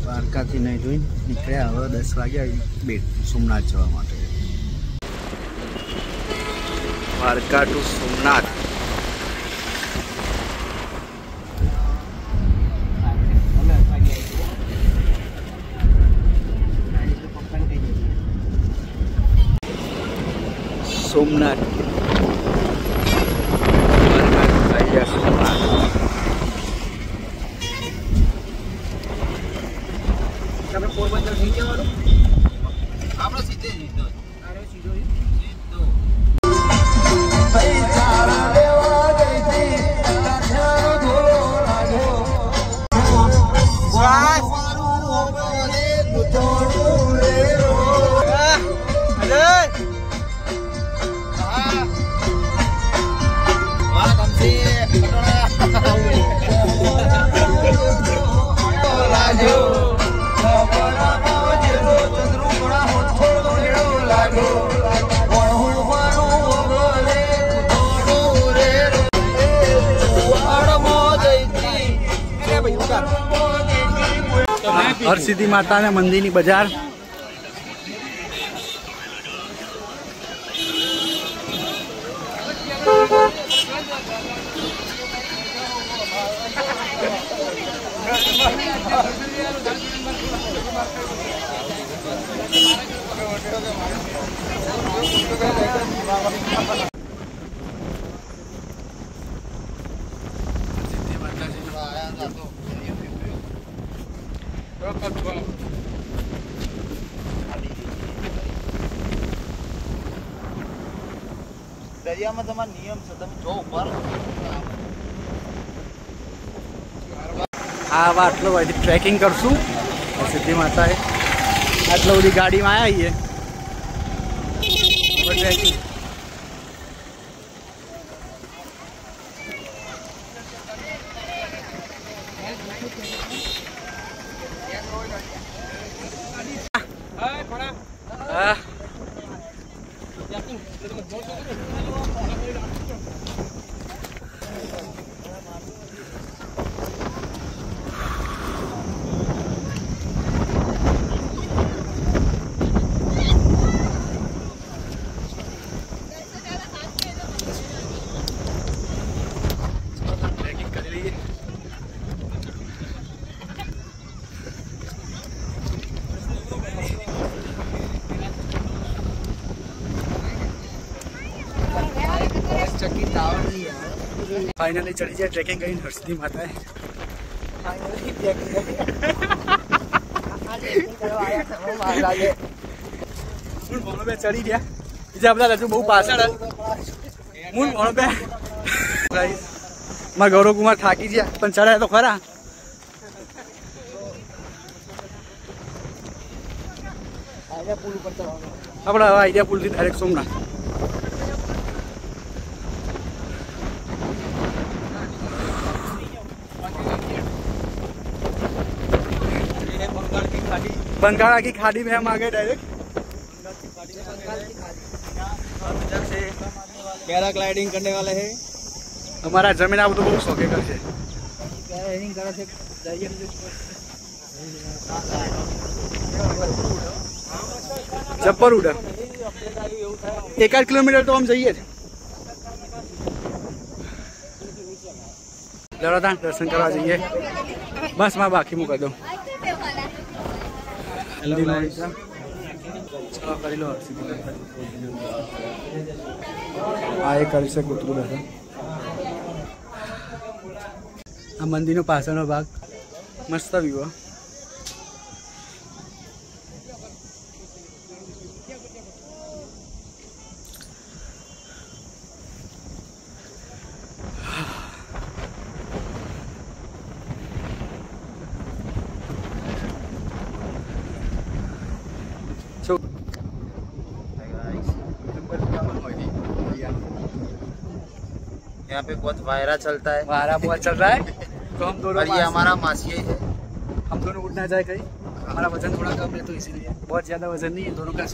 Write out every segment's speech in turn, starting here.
દ્વારકાથી નહીં જોઈ નીકળ્યા હવે 10 વાગ્યા સોમનાથ જવા માટે. દ્વારકા ટુ સોમનાથ. સોમનાથ તમે પોરબંદર થઈ જવાનું આપણે સીધે સીધો हरसिद्धि माता ने मंदिर की बाजार. दरिया में तुम्हारा नियम से तुम जो ऊपर आटलो बड़ी ट्रेकिंग करशू सिद्धि माता है आटलो बड़ी गाड़ी में आया है ट्रेकिंग. फाइनली चली जाए ट्रैकिंग कहीं हरसिद्धि माता है. चढ़ी गया બીજા બધા હજુ બહુ પાછળ મૂળ ભણો બે મારા ગૌરવ કુમાર થાકી ગયા પણ ચડાય તો ખરા. આપણે હવે આઈડિયા પુલ થી ડાયરેક્ટ સોમનાથ. बंगाल की खाड़ी में हम आ गए डायरेक्ट. पैराग्लाइडिंग करने वाले हैं. हमारा जमीन आप तो बहुत शौक है करके पैराग्लाइडिंग करा से जब्बर उड़ा 1 किलोमीटर तो हम जाइए लड़ाता दर्शन करवा जाइए बस मैं बाकी मुँह कर दो. કરી લો આ એક કરી છે કૂતરું દાદા. આ મંદિરનો પાછળનો ભાગ મસ્ત વ્યૂ. यहाँ पे बहुत वायरा चलता है. वायरा बहुत चल रहा है तो हम दोनों. ये हमारा मासी है. हम दोनों उठना जाए कहीं. हमारा वजन थोड़ा कम है तो इसीलिए बहुत ज्यादा वजन नहीं है. दोनों का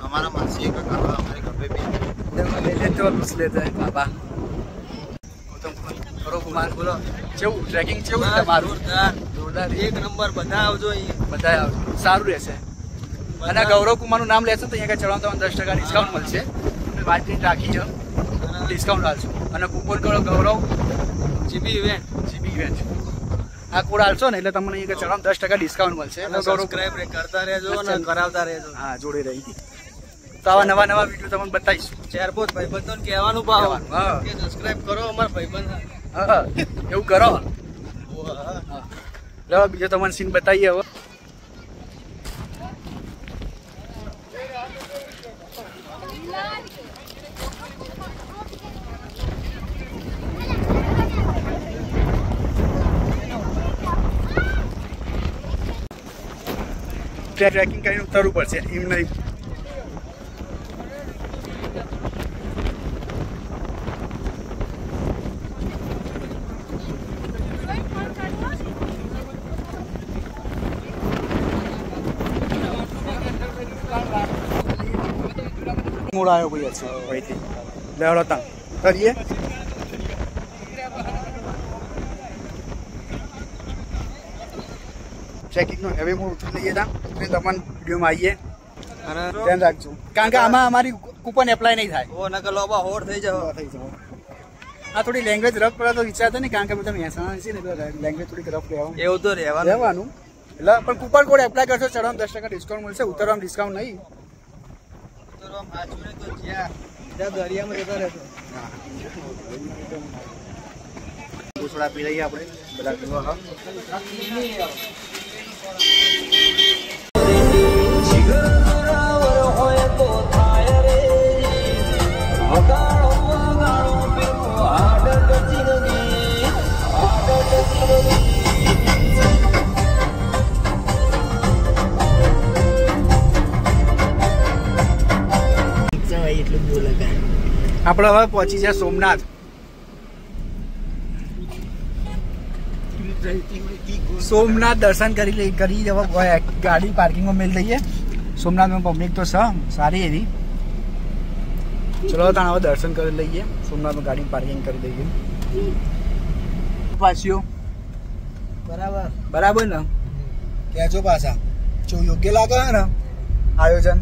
हमारा मासी का घर हमारे घर पे भी ले लेते और घुस लेते हैं. बाबा गौतम करो कुमार बोलो ट्रैकिंग જોરદાર એક નંબર બધા આવજો અહીંયા બધા આવજો સારું રહેશે અને ગૌરવ કુમારનું નામ લેશો તો અહીંયા ચડવામાં તમને 10% ડિસ્કાઉન્ટ મળશે અમે વાતચીત રાખી છે ડિસ્કાઉન્ટ આપશું અને કૂપન કરો ગૌરવ જીબી ઇવેન્ટ આ કોડ આલશો ને એટલે તમને અહીંયા ચડવામાં 10% ડિસ્કાઉન્ટ મળશે અને સબસ્ક્રાઇબ કરતા રહેજો અને કરાવતા રહેજો હા જોડે રહી તો આવા નવા નવા વિડીયો તમને બતાવીશું ચાર પાંચ ભાઈબંધોને કહેવાનું ભાવ હા કે સબસ્ક્રાઇબ કરો અમારા ભાઈબંધ હા એવું કરો લો બીજો તમને સીન બતાવીએ હવે ટ્રેકિંગ કરીને ઉતરવું પડશે એમ નહીં મૂળ આવ્યો ભાઈ છે અહીંથી લેવડો તાં કરીએ ટ્રેકિંગનો હેવી મૂળ ઉતરી લઈએ તાં તમને વિડીયોમાં આવીએ અને ધ્યાન રાખજો કારણ કે આમાં અમારી કૂપન એપ્લાય નહીં થાય ઓ નકર લોબા હોડ થઈ જાવ આ થોડી લેંગ્વેજ રફ પડે તો વિચારતા નહીં કારણ કે બધા મહેસાણા છે ને એટલે લેંગ્વેજ થોડીક રફ રહેવાનું એવું તો રહેવાનું એટલે પણ કૂપન કોડ એપ્લાય કરશો ચડવામાં 10% ડિસ્કાઉન્ટ મળશે ઉતરવામાં ડિસ્કાઉન્ટ નહીં દરિયામાં જતા રહેશો થોડા પી લઈએ આપણે બધા પીવા હા આપણે હવે પહોંચી જાય સોમનાથ દર્શન કરી હવે ગાડી પાર્કિંગમાં મેળ દઈએ સોમનાથમાં પબ્લિક તો સારી એવી ચલો તાણ હવે દર્શન કરી લઈએ સોમનાથમાં ગાડી પાર્કિંગ કરી દઈએ પાછીઓ બરાબર ને કહેજો પાછા જો યોગ્ય લાગે ને આયોજન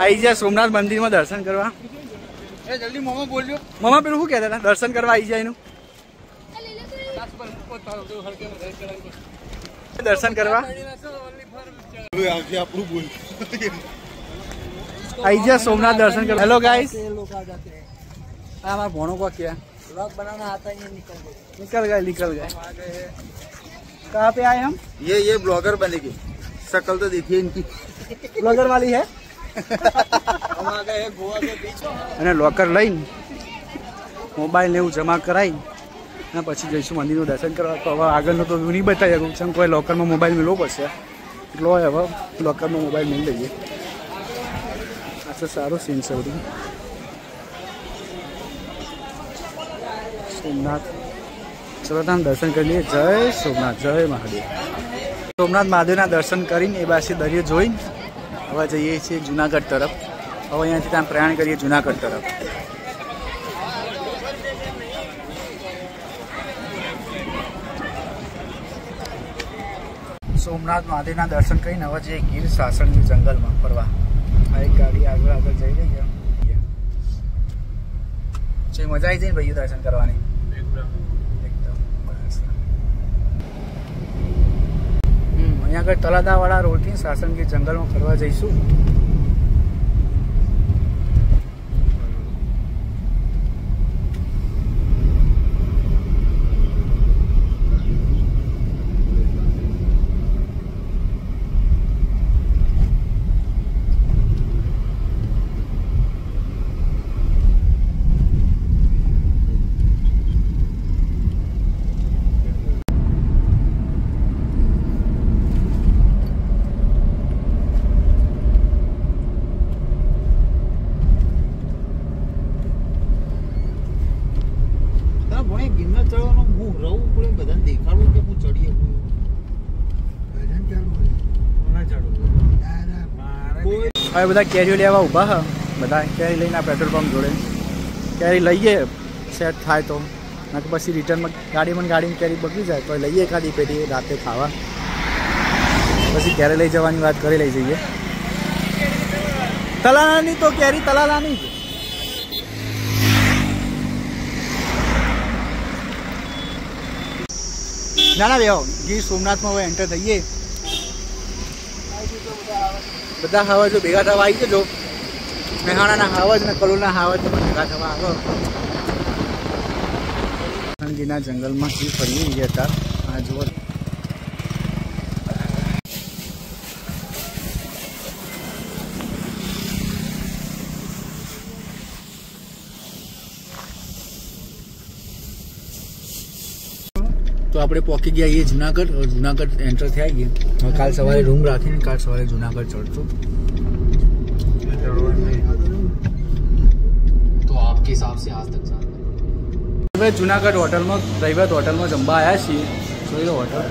આવી જાય સોમનાથ મંદિરમાં દર્શન કરવા જલ્દી મોમા બોલજો મોમા પેલું શું કહેતા હતા દર્શન કરવા આવી જાય એનું દર્શન કરવા आई जा सोमनाथ दर्शन कर। हेलो गाइस, हमारा भोनों को क्या व्लॉग बनाना आता है, निकल गए। कहाँ पे आए हम? ये ब्लॉगर बनेगी, शक्ल तो देखिए इनकी, ब्लॉगर वाली है। हम आ गए गोवा के बीच અને લોકર લઈને મોબાઈલ ને એવું જમા કરાવી અને પછી જઈશું મંદિરનું દર્શન કરવા। તો હવે આગળનો તો વ્યૂ નહીં બતાવી શકું, કેમ કોઈ લોકરમાં મોબાઈલ મેળવો પડશે, એટલો હોય હવે લોકરમાં મોબાઈલ મેળ લઈએ। આ તો સારો સીન છે બધું। સોમનાથ, ચલો તમે દર્શન કરી લઈએ। જય સોમનાથ, જય મહાદેવ। સોમનાથ મહાદેવના દર્શન કરીને એ બાજુ દરિયો જોઈને હવે જઈએ છીએ જુનાગઢ તરફ। હવે અહીંયાથી ત્યાં પ્રયાણ કરીએ જુનાગઢ તરફ। સોમનાથ મહાદેવના દર્શન કરીને હવે જઈએ ગીર સાસણની જંગલમાં ફરવા। આ એક ગાડી આગળ જઈ રહી છે, જે મજા આવી જાય ને ભાઈ દર્શન કરવાની એકદમ। અહીંયા આગળ તલાદાવાળા રોડથી સાસણગીર જંગલમાં ફરવા જઈશું। હવે બધા કેરીઓ લેવા ઊભા હા, બધા કેરી લઈને પેટ્રોલ પંપ જોડે કેરી લઈએ, સેટ થાય તો કે પછી રિટર્નમાં ગાડીમાં કેરી બગડી જાય તો લઈએ એકાદી પેઢી રાતે ખાવા, પછી ઘરે લઈ જવાની વાત કરી લઈ જઈએ. તલાલાની તો કેરી તલાલાની છે. ના ના બેહો, ગીર સોમનાથમાં હવે એન્ટર થઈએ. બધા હાવજ ભેગા થવા આવી જજો. મહેસાણાના હાવજ ને કલોલના હાવજ ભેગા થવા આવો. ગીરના જંગલમાં જી ફરી ગયા હતા. આ જુઓ તો આપણે પહોંચી ગયા છીએ જુનાગઢ. જુનાગઢ એન્ટર થઈ ગયા. કાલ સવારે રૂમ રાખીને કાલ સવારે જુનાગઢ ચડશું. तो आपके हिसाब से आज तक હવે જુનાગઢ હોટલમાં રવિવાર હોટલમાં જમવા આવ્યા છીએ. જોઈ લો હોટલ.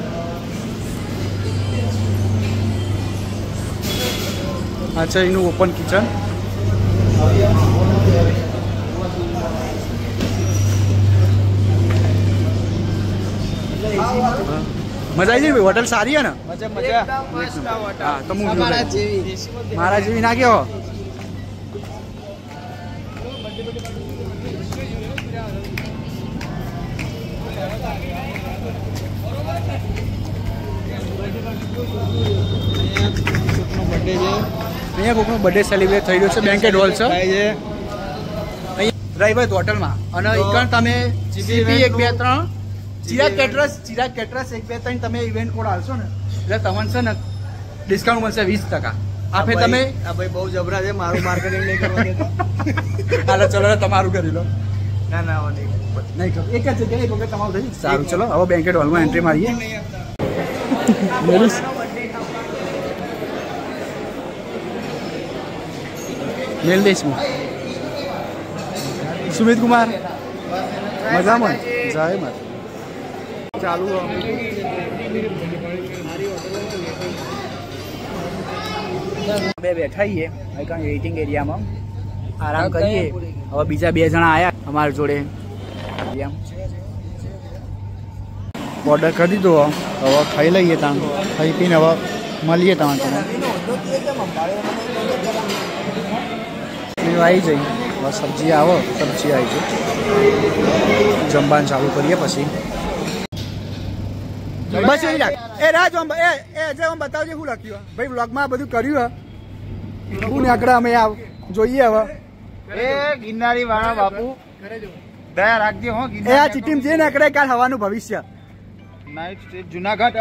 અચ્છા, એનું ઓપન કિચન. મજા આવી જાય. હોટલ સારી હે ને? હા તો હું મારા જેવી ના કેવો. અહીંયા કોઈનો બર્થડે સેલિબ્રેટ થઈ રહ્યો છે. બેન્કેટ હોલ છે અહીંયા રવિવાર હોટલમાં. અને એકણ તમે જીપી 1 2 3 ચિરાગ કેટરસ 1 2 3 તમે ઇવેન્ટ કોડ આવશો ને એટલે તમને છે ને ડિસ્કાઉન્ટ મળશે 20%. આપે તમે આ ભાઈ બહુ જબરા છે, મારું માર્કેટિંગ નહીં કરવા દેતા. હાલો ચલો તમારું કરી લો. ના ના નહીં એક જ જગ્યાએ એક વખત તમારું થઈ. સારું ચલો હવે બેન્કેટ હોલમાં એન્ટ્રી મારીએ. મેલ દેશમાં સુમિત કુમાર મજામાં જાય મત ચાલુ. બે બેઠા છીએ વેઇટિંગ એરિયામાં આરામ કરીએ. હવે બીજા 2 જણા આવ્યા અમારા જોડે. ઓર્ડર કરી દીધો. હવે ખાઈ લઈએ. ત્યાં ખાઈ પીને હવે મળીએ. તમે આવી જઈ. હવે સબ્જી આવો. સબ્જી આવી જાય. જમવાનું ચાલુ કરીએ પછી. બસ એ રાખ. એ રાજ એ બતાવજે શું લખ્યું ભાઈ. વ્લોગમાં બધું કર્યું હે. શું નીકળે અમે જોઈએ હવે. એ ગિરનારી વાળા બાપુ દયા રાખજે હો. એ આ ચીટીમ જે નીકળે કાલ હવાનું ભવિષ્ય. Night stay Junagadh.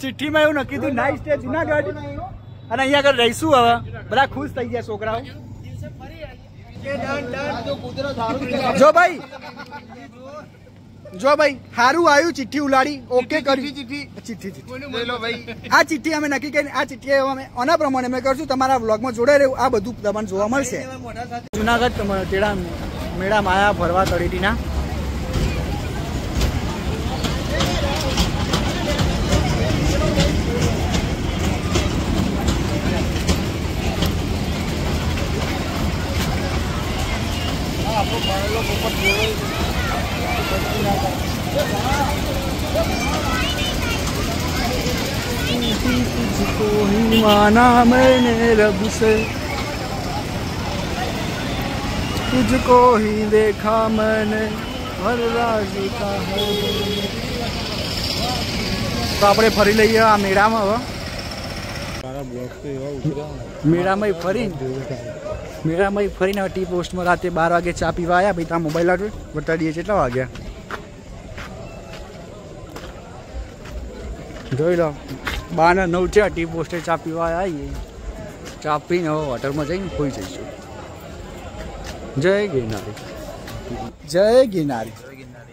ચિઠ્ઠીમાં એવું નક્કી હતું નાઇટ સ્ટે જુનાગઢ. અને અહીંયા આગળ રહીશું. હવે બધા ખુશ થઈ ગયા છોકરાઓ. જો ભાઈ સારું આવ્યું. ચિઠ્ઠી ઉલાડી ઓકે કરી. ચિઠ્ઠી આ ચિઠ્ઠી અમે નક્કી કરી. આ ચિઠ્ઠી અમે આના પ્રમાણે અમે કરશું. તમારા વ્લોગમાં જોડાઈ રહ્યું. આ બધું તમને જોવા મળશે. જુનાગઢ તેડા મેળામાં આવ્યા ફરવા તળેટીના. तुझको ही माना मैंने रब से, तुझको ही देखा मैंने हर राज का है. તો આપણે ફરી લઈએ આ મેળામાં. હવે મેળામાં ફરીને ટી પોસ્ટમાં રાતે 12 વાગે ચા પીવા આવ્યા. ભાઈ ત્યાં મોબાઈલ આવજો બતાવી દઈએ કેટલા વાગ્યા. જોઈ લો 12 ને 9 છે. ટી પોસ્ટે ચા પીવા આવીએ. ચા પીને હવે હોટલમાં જઈને ખોઈ જઈશું. જય ગિરનારી. જય ગિરનારી.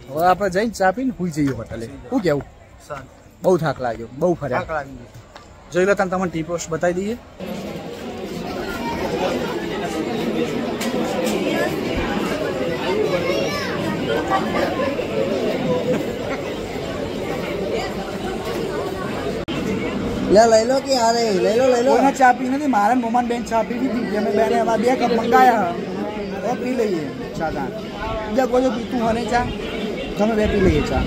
હવે આપણે જઈને ચા પીને ખોઈ જઈએ હોટલે. શું કેવું? બહુ થાક લાગ્યો. બહુ ફર્યા. જોઈ લો તમને ટી પોસ્ટ બતાવી દઈએ. લઈ લો કે યાર લઈ લો કોઈને ચા પી નથી. મારા મોમાન બેન ચા પી દીધી. અમે બેને 2 કપ મંગાયા. तो पी लीए चा बीजा कोई पीतू होने चा તમે બે પી લઈએ ચા।